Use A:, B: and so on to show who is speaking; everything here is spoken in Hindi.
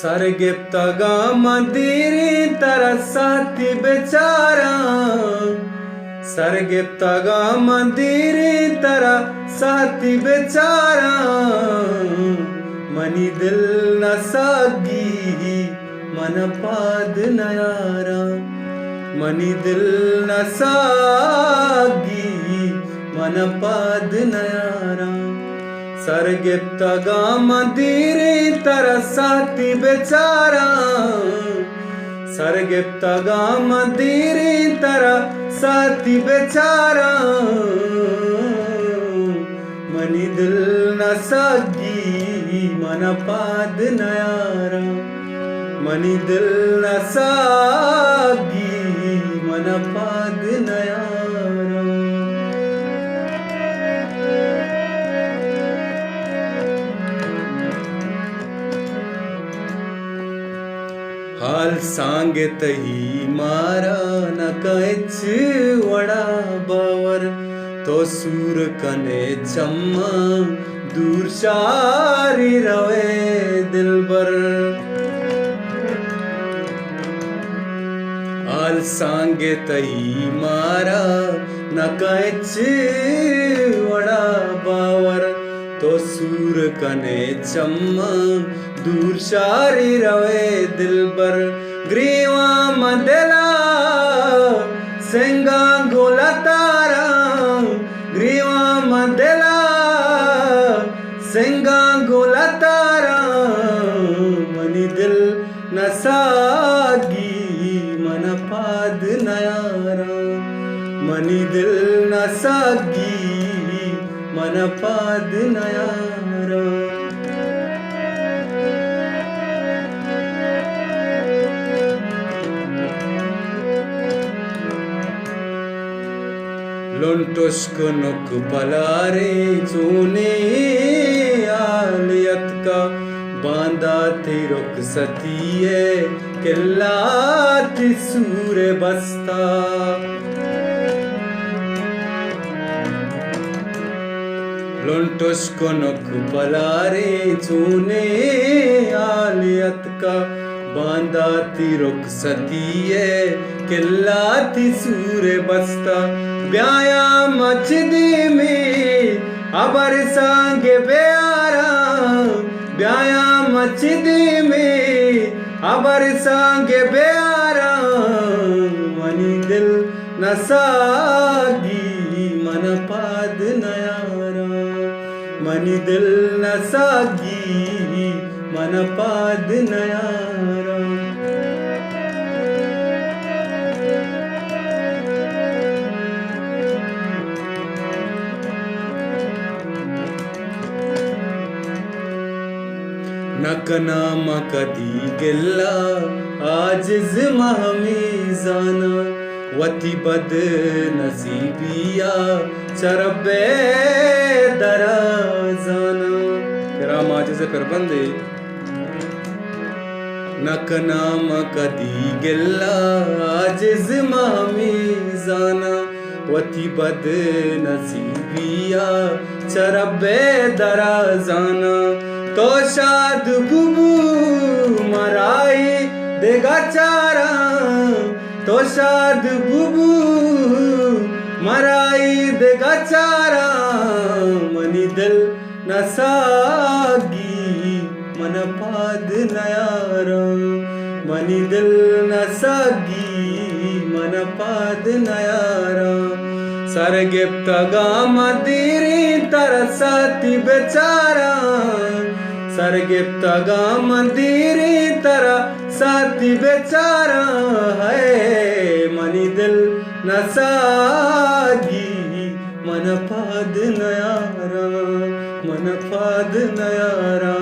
A: ಸರ್ಗೆಪ್ತಾಗ ಮಂದಿರಿ ತರ ಸಾತಿ ಬೆಚಾರ ಸರ್ಗೆಪ್ತಾಗ ಮಂದಿರಿ ತರ ಸಾತಿ ಬೆಚಾರ ಮನಿ ದಿಲ್ ನ ಸಾಗಿ मन पाद नयारा मनी दिल न सागी मन पाद नयारा सरगेप्तागा मंदिरी तरसाती बेचारा सरगेप्तागा मंदिरी तरसाती बेचारा मनी दिल न सागी मन पाद नयारा मनी दिल न सागी मन पाद नयारा हाल सांगे तही मारा न कैच वडा बावर तो सूर कने चम्मा दूर शारी रवे दिलबर हाल सांगे तही मारा न कैच वडा बावर तो सूर कने चम्मा दूर शारी रवे दिलबर ग्रीवा मंदला सेंगा गोला तारा ग्रीवा मंदला सेंगा गोला तारा मनी दिल न सागी मन पाद नयारा मनी दिल न सागी मन पाद नयारा लोंटोस्को नुक पलारे चूने आलियत का बांधा थे रुक सतिये किल्ला थी सूर बस्ता लोंटोस्को नुक पलारे चूने आलियत का बांधा थी रुक सतिये किल्ला थी सूर बस्ता ब्याया मचदी में अबर सांगे प्यारा ब्याया मचदी में अबर सांगे प्यारा मनी दिल न सागी मन पाद नयारा मनी दिल न सागी मन पाद नयारा नकनाम कदी गिल्ला आजिज महमीजाना वती बद नसीबिया चरबे दराजाना राम आजिज फिर बंदे नकनाम कदी गिल्ला आजिज महमीजाना वती बद नसीबिया चरबे दराजाना तो शाद बुबू मराई देगा चारा तो शाद बुबू मराई देगा चारा मनी दिल न सागी मन पाद नयारा मनी दिल न सागी मन पाद नयारा सरगेप्तागा मंदिरी तरसाती बेचारा सरगेप्तागा मंदिरी तरसाती बेचारा है मनी दिल न सागी मन पाद नयारा मन पाद नयारा।